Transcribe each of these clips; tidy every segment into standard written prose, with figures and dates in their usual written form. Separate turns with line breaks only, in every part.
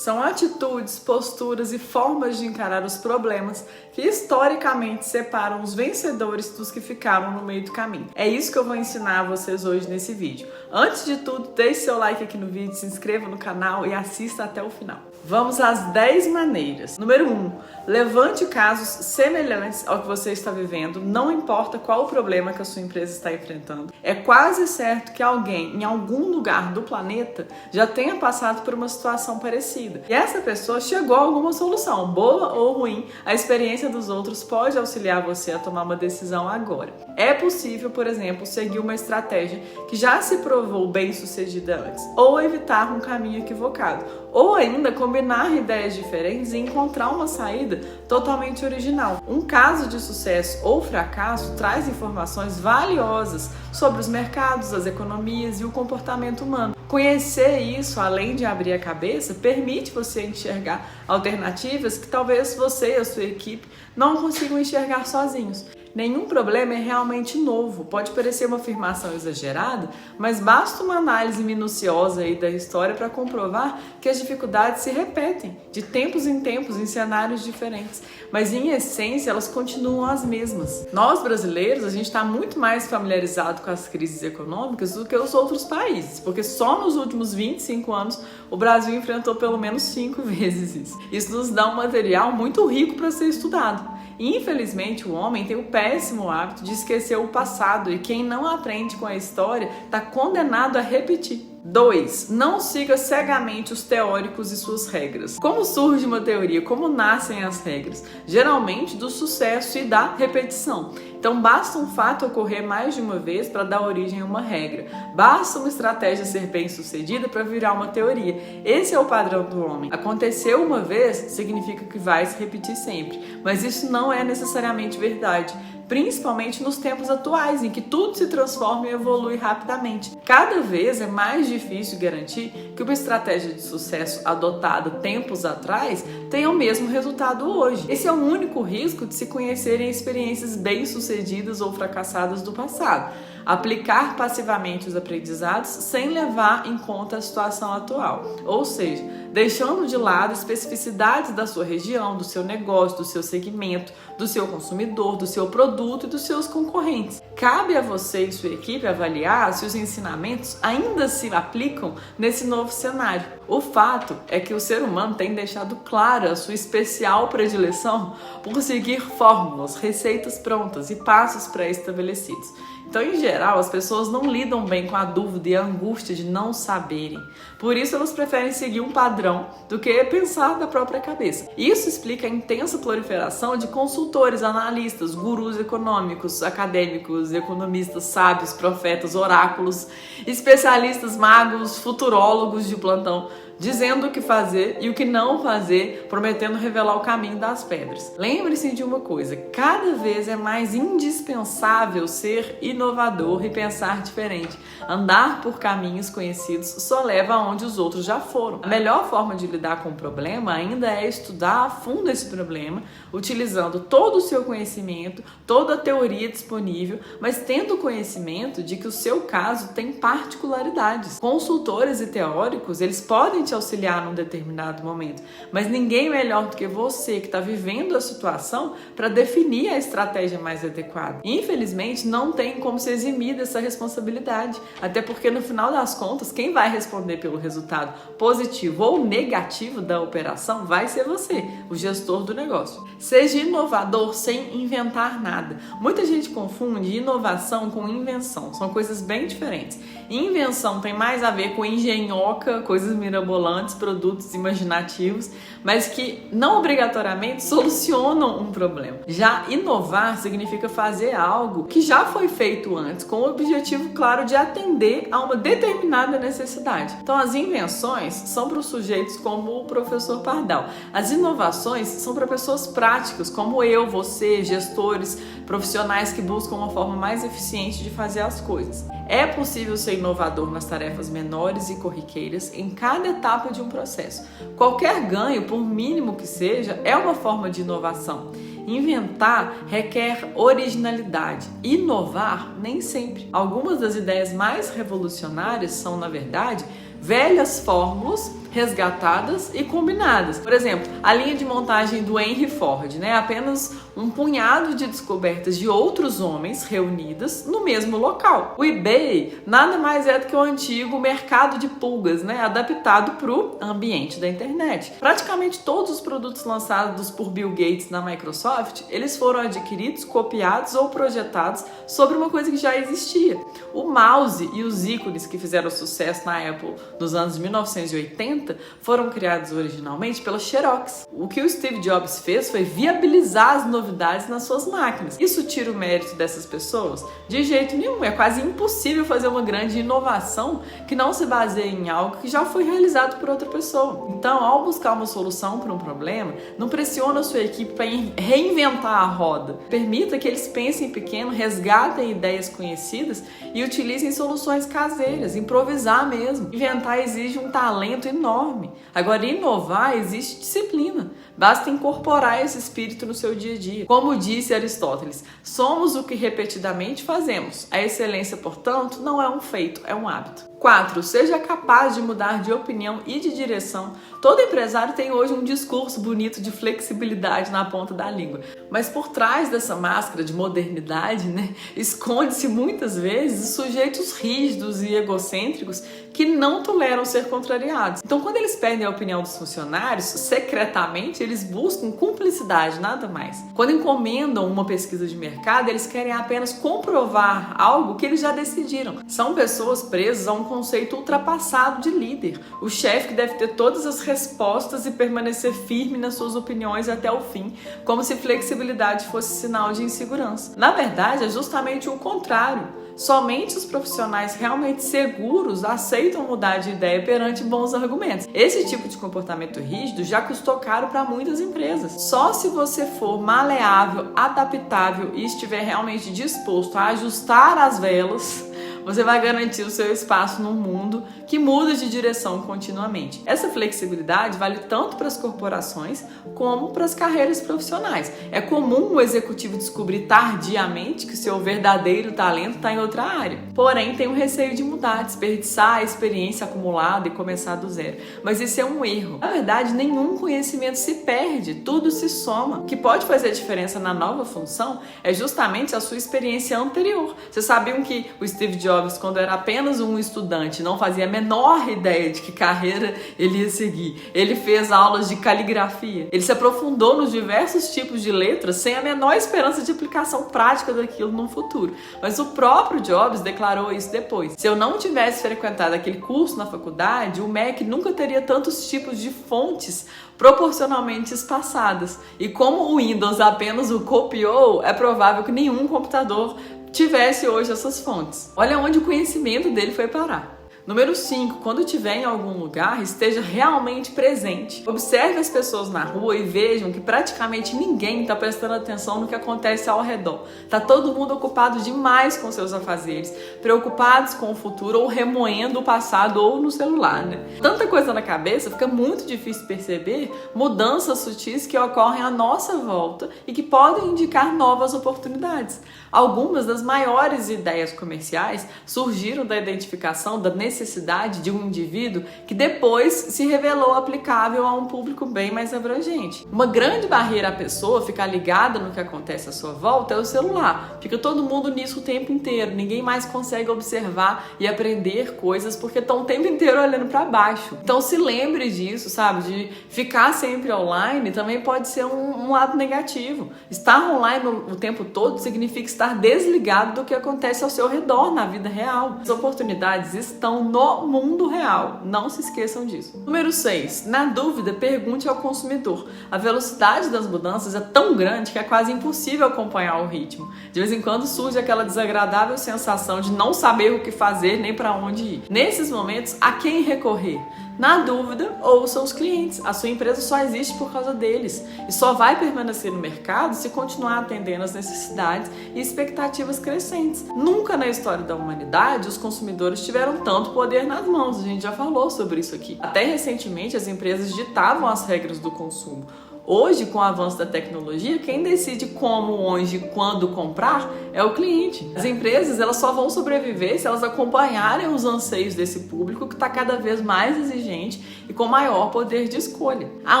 São atitudes, posturas e formas de encarar os problemas que historicamente separam os vencedores dos que ficaram no meio do caminho. É isso que eu vou ensinar a vocês hoje nesse vídeo. Antes de tudo, deixe seu like aqui no vídeo, se inscreva no canal e assista até o final. Vamos às 10 maneiras. Número 1. Levante casos semelhantes ao que você está vivendo, não importa qual o problema que a sua empresa está enfrentando. É quase certo que alguém em algum lugar do planeta já tenha passado por uma situação parecida. E essa pessoa chegou a alguma solução, boa ou ruim. A experiência dos outros pode auxiliar você a tomar uma decisão agora. É possível, por exemplo, seguir uma estratégia que já se provou bem-sucedida antes, ou evitar um caminho equivocado, ou ainda combinar ideias diferentes e encontrar uma saída totalmente original. Um caso de sucesso ou fracasso traz informações valiosas sobre os mercados, as economias e o comportamento humano. Conhecer isso, além de abrir a cabeça, permite você enxergar alternativas que talvez você e a sua equipe não consigam enxergar sozinhos. Nenhum problema é realmente novo. Pode parecer uma afirmação exagerada, mas basta uma análise minuciosa aí da história para comprovar que as dificuldades se repetem de tempos em tempos em cenários diferentes, mas em essência elas continuam as mesmas. Nós brasileiros, a gente está muito mais familiarizado com as crises econômicas do que os outros países, porque só nos últimos 25 anos o Brasil enfrentou pelo menos 5 vezes isso. Isso nos dá um material muito rico para ser estudado. Infelizmente, o homem tem o péssimo hábito de esquecer o passado e quem não aprende com a história está condenado a repetir. 2. Não siga cegamente os teóricos e suas regras. Como surge uma teoria? Como nascem as regras? Geralmente do sucesso e da repetição. Então basta um fato ocorrer mais de uma vez para dar origem a uma regra. Basta uma estratégia ser bem sucedida para virar uma teoria. Esse é o padrão do homem. Aconteceu uma vez significa que vai se repetir sempre. Mas isso não é necessariamente verdade. Principalmente nos tempos atuais, em que tudo se transforma e evolui rapidamente. Cada vez é mais difícil garantir que uma estratégia de sucesso adotada tempos atrás tenha o mesmo resultado hoje. Esse é o único risco de se conhecerem experiências bem-sucedidas ou fracassadas do passado. Aplicar passivamente os aprendizados sem levar em conta a situação atual. Ou seja, deixando de lado especificidades da sua região, do seu negócio, do seu segmento, do seu consumidor, do seu produto e dos seus concorrentes. Cabe a você e sua equipe avaliar se os ensinamentos ainda se aplicam nesse novo cenário. O fato é que o ser humano tem deixado clara a sua especial predileção por seguir fórmulas, receitas prontas e passos pré-estabelecidos. Então, em geral, as pessoas não lidam bem com a dúvida e a angústia de não saberem. Por isso, elas preferem seguir um padrão do que pensar da própria cabeça. Isso explica a intensa proliferação de consultores, analistas, gurus econômicos, acadêmicos, economistas, sábios, profetas, oráculos, especialistas, magos, futurólogos de plantão, dizendo o que fazer e o que não fazer, prometendo revelar o caminho das pedras. Lembre-se de uma coisa, cada vez é mais indispensável ser inovador e pensar diferente. Andar por caminhos conhecidos só leva aonde os outros já foram. A melhor forma de lidar com o problema ainda é estudar a fundo esse problema, utilizando todo o seu conhecimento, toda a teoria disponível, mas tendo conhecimento de que o seu caso tem particularidades. Consultores e teóricos, eles podem te auxiliar num determinado momento, mas ninguém melhor do que você que está vivendo a situação para definir a estratégia mais adequada. Infelizmente, não tem como se eximir dessa responsabilidade, até porque no final das contas, quem vai responder pelo resultado positivo ou negativo da operação vai ser você, o gestor do negócio. Seja inovador sem inventar nada. Muita gente confunde inovação com invenção, são coisas bem diferentes. Invenção tem mais a ver com engenhoca, coisas mirabolantes, produtos imaginativos, mas que não obrigatoriamente solucionam um problema. Já inovar significa fazer algo que já foi feito antes, com o objetivo claro de atender a uma determinada necessidade. Então, as invenções são para os sujeitos como o professor Pardal. As inovações são para pessoas práticas, como eu, você, gestores, profissionais que buscam uma forma mais eficiente de fazer as coisas. É possível ser inovador nas tarefas menores e corriqueiras em cada etapa de um processo. Qualquer ganho, por mínimo que seja, é uma forma de inovação. Inventar requer originalidade. Inovar, nem sempre. Algumas das ideias mais revolucionárias são, na verdade, velhas fórmulas resgatadas e combinadas. Por exemplo, a linha de montagem do Henry Ford, né? Apenas um punhado de descobertas de outros homens reunidas no mesmo local. O eBay nada mais é do que o antigo mercado de pulgas, né? Adaptado para o ambiente da internet. Praticamente todos os produtos lançados por Bill Gates na Microsoft, eles foram adquiridos, copiados ou projetados sobre uma coisa que já existia. O mouse e os ícones que fizeram sucesso na Apple nos anos 1980 foram criados originalmente pela Xerox. O que o Steve Jobs fez foi viabilizar as novidades nas suas máquinas. Isso tira o mérito dessas pessoas? De jeito nenhum. É quase impossível fazer uma grande inovação que não se baseie em algo que já foi realizado por outra pessoa. Então, ao buscar uma solução para um problema, não pressione a sua equipe para reinventar a roda. Permita que eles pensem pequeno, resgatem ideias conhecidas e utilizem soluções caseiras, improvisar mesmo. Inventar exige um talento enorme. Agora, inovar exige disciplina. Basta incorporar esse espírito no seu dia a dia. Como disse Aristóteles, somos o que repetidamente fazemos. A excelência, portanto, não é um feito, é um hábito. 4. Seja capaz de mudar de opinião e de direção. Todo empresário tem hoje um discurso bonito de flexibilidade na ponta da língua. Mas por trás dessa máscara de modernidade, né, esconde-se muitas vezes sujeitos rígidos e egocêntricos que não toleram ser contrariados. Então, quando eles pedem a opinião dos funcionários, secretamente eles buscam cumplicidade, nada mais. Quando encomendam uma pesquisa de mercado, eles querem apenas comprovar algo que eles já decidiram. São pessoas presas a um conceito ultrapassado de líder. O chefe que deve ter todas as respostas e permanecer firme nas suas opiniões até o fim, como se flexibilidade fosse sinal de insegurança. Na verdade, é justamente o contrário. Somente os profissionais realmente seguros aceitam mudar de ideia perante bons argumentos. Esse tipo de comportamento rígido já custou caro para muitas empresas. Só se você for maleável, adaptável e estiver realmente disposto a ajustar as velas, você vai garantir o seu espaço num mundo que muda de direção continuamente. Essa flexibilidade vale tanto para as corporações como para as carreiras profissionais. É comum o executivo descobrir tardiamente que seu verdadeiro talento está em outra área. Porém, tem o receio de mudar, desperdiçar a experiência acumulada e começar do zero. Mas isso é um erro. Na verdade, nenhum conhecimento se perde, tudo se soma. O que pode fazer a diferença na nova função é justamente a sua experiência anterior. Vocês sabiam que o Steve Jobs, quando era apenas um estudante, não fazia a menor ideia de que carreira ele ia seguir. Ele fez aulas de caligrafia. Ele se aprofundou nos diversos tipos de letras sem a menor esperança de aplicação prática daquilo no futuro. Mas o próprio Jobs declarou isso depois. Se eu não tivesse frequentado aquele curso na faculdade, o Mac nunca teria tantos tipos de fontes proporcionalmente espaçadas. E como o Windows apenas o copiou, é provável que nenhum computador tivesse hoje essas fontes. Olha onde o conhecimento dele foi parar. Número 5. Quando estiver em algum lugar, esteja realmente presente. Observe as pessoas na rua e vejam que praticamente ninguém está prestando atenção no que acontece ao redor. Está todo mundo ocupado demais com seus afazeres, preocupados com o futuro ou remoendo o passado ou no celular, né? Tanta coisa na cabeça, fica muito difícil perceber mudanças sutis que ocorrem à nossa volta e que podem indicar novas oportunidades. Algumas das maiores ideias comerciais surgiram da identificação da necessidade de um indivíduo que depois se revelou aplicável a um público bem mais abrangente. Uma grande barreira à pessoa ficar ligada no que acontece à sua volta é o celular. Fica todo mundo nisso o tempo inteiro, ninguém mais consegue observar e aprender coisas porque estão o tempo inteiro olhando para baixo. Então se lembre disso, sabe? De ficar sempre online também pode ser um lado negativo. Estar online o tempo todo significa estar desligado do que acontece ao seu redor na vida real. As oportunidades estão no mundo real, não se esqueçam disso. Número 6. Na dúvida, pergunte ao consumidor. A velocidade das mudanças é tão grande que é quase impossível acompanhar o ritmo. De vez em quando surge aquela desagradável sensação de não saber o que fazer nem para onde ir. Nesses momentos, a quem recorrer? Na dúvida, ouça os clientes. A sua empresa só existe por causa deles e só vai permanecer no mercado se continuar atendendo às necessidades e expectativas crescentes. Nunca na história da humanidade os consumidores tiveram tanto poder nas mãos. A gente já falou sobre isso aqui. Até recentemente as empresas ditavam as regras do consumo. Hoje, com o avanço da tecnologia, quem decide como, onde e quando comprar é o cliente. As empresas elas só vão sobreviver se elas acompanharem os anseios desse público que está cada vez mais exigente e com maior poder de escolha. A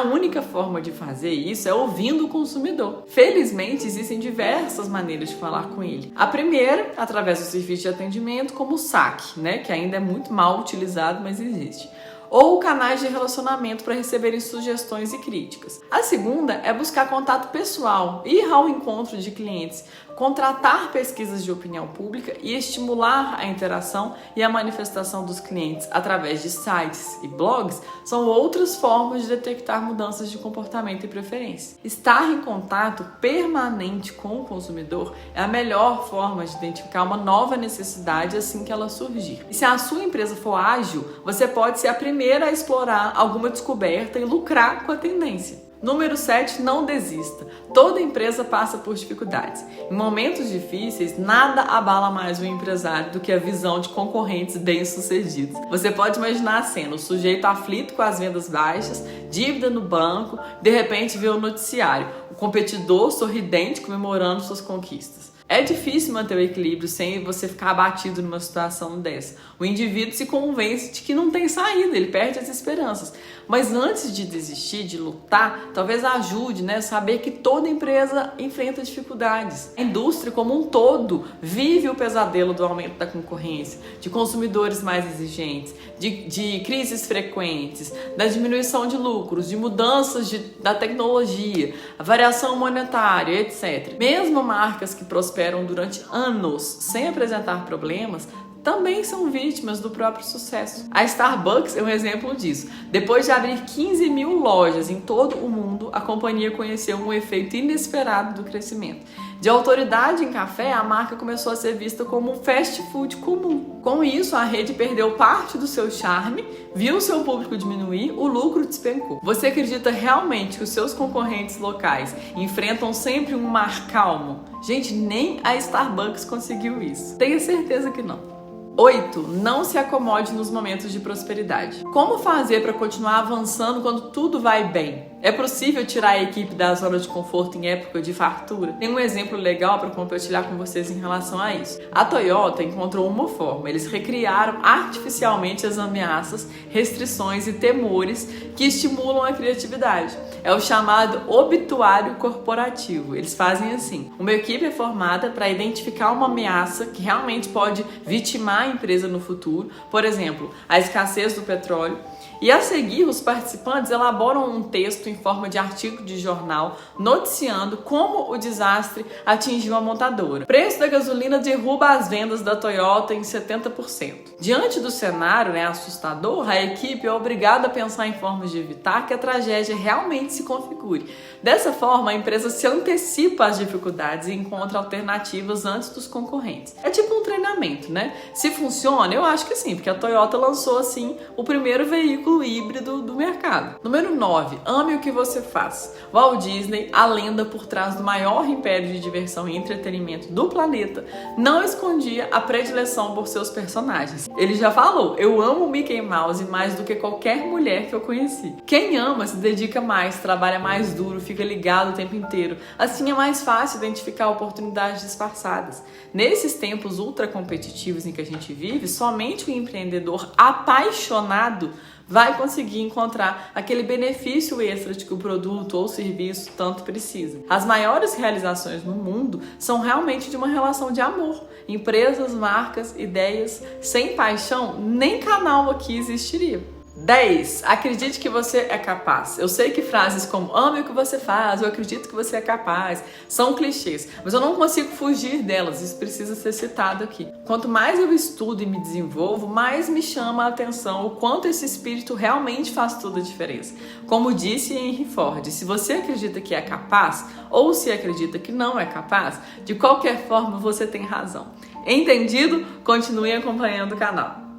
única forma de fazer isso é ouvindo o consumidor. Felizmente, existem diversas maneiras de falar com ele. A primeira, através do serviço de atendimento, como o saque, que ainda é muito mal utilizado, mas existe. Ou canais de relacionamento para receberem sugestões e críticas. A segunda é buscar contato pessoal, ir ao encontro de clientes, contratar pesquisas de opinião pública e estimular a interação e a manifestação dos clientes através de sites e blogs são outras formas de detectar mudanças de comportamento e preferência. Estar em contato permanente com o consumidor é a melhor forma de identificar uma nova necessidade assim que ela surgir. E se a sua empresa for ágil, você pode ser a primeira a explorar alguma descoberta e lucrar com a tendência. Número 7, não desista. Toda empresa passa por dificuldades. Em momentos difíceis, nada abala mais o empresário do que a visão de concorrentes bem-sucedidos. Você pode imaginar a cena, o sujeito aflito com as vendas baixas, dívida no banco, de repente vê o noticiário, o competidor sorridente comemorando suas conquistas. É difícil manter o equilíbrio sem você ficar abatido numa situação dessa. O indivíduo se convence de que não tem saída, ele perde as esperanças. Mas antes de desistir, de lutar, talvez ajude, saber que toda empresa enfrenta dificuldades. A indústria como um todo vive o pesadelo do aumento da concorrência, de consumidores mais exigentes, de crises frequentes, da diminuição de lucros, de mudanças da tecnologia, a variação monetária, etc. Mesmo marcas que prosperam durante anos sem apresentar problemas, também são vítimas do próprio sucesso. A Starbucks é um exemplo disso. Depois de abrir 15 mil lojas em todo o mundo, a companhia conheceu um efeito inesperado do crescimento. De autoridade em café, a marca começou a ser vista como um fast food comum. Com isso, a rede perdeu parte do seu charme, viu seu público diminuir, o lucro despencou. Você acredita realmente que os seus concorrentes locais enfrentam sempre um mar calmo? Gente, nem a Starbucks conseguiu isso. Tenha certeza que não. 8. Não se acomode nos momentos de prosperidade. Como fazer para continuar avançando quando tudo vai bem? É possível tirar a equipe da zona de conforto em época de fartura? Tem um exemplo legal para compartilhar com vocês em relação a isso. A Toyota encontrou uma forma. Eles recriaram artificialmente as ameaças, restrições e temores que estimulam a criatividade. É o chamado obituário corporativo. Eles fazem assim. Uma equipe é formada para identificar uma ameaça que realmente pode vitimar a empresa no futuro, por exemplo, a escassez do petróleo, e a seguir os participantes elaboram um texto em forma de artigo de jornal noticiando como o desastre atingiu a montadora. O preço da gasolina derruba as vendas da Toyota em 70%. Diante do cenário assustador, a equipe é obrigada a pensar em formas de evitar que a tragédia realmente se configure. Dessa forma, a empresa se antecipa às dificuldades e encontra alternativas antes dos concorrentes. É tipo um treinamento, Se funciona, eu acho que sim, porque a Toyota lançou assim o primeiro veículo híbrido do mercado. Número 9. Ame o que você faz. Walt Disney, a lenda por trás do maior império de diversão e entretenimento do planeta, não escondia a predileção por seus personagens. Ele já falou, eu amo o Mickey Mouse mais do que qualquer mulher que eu conheci. Quem ama se dedica mais, trabalha mais duro, fica ligado o tempo inteiro. Assim é mais fácil identificar oportunidades disfarçadas. Nesses tempos ultra competitivos em que a gente vive, somente o empreendedor apaixonado vai conseguir encontrar aquele benefício extra de que o produto ou serviço tanto precisa. As maiores realizações no mundo são realmente de uma relação de amor. Empresas, marcas, ideias, sem paixão, nem canal aqui existiria. 10. Acredite que você é capaz. Eu sei que frases como ame o que você faz, eu acredito que você é capaz, são clichês, mas eu não consigo fugir delas, isso precisa ser citado aqui. Quanto mais eu estudo e me desenvolvo, mais me chama a atenção o quanto esse espírito realmente faz toda a diferença. Como disse Henry Ford, se você acredita que é capaz, ou se acredita que não é capaz, de qualquer forma você tem razão. Entendido? Continue acompanhando o canal.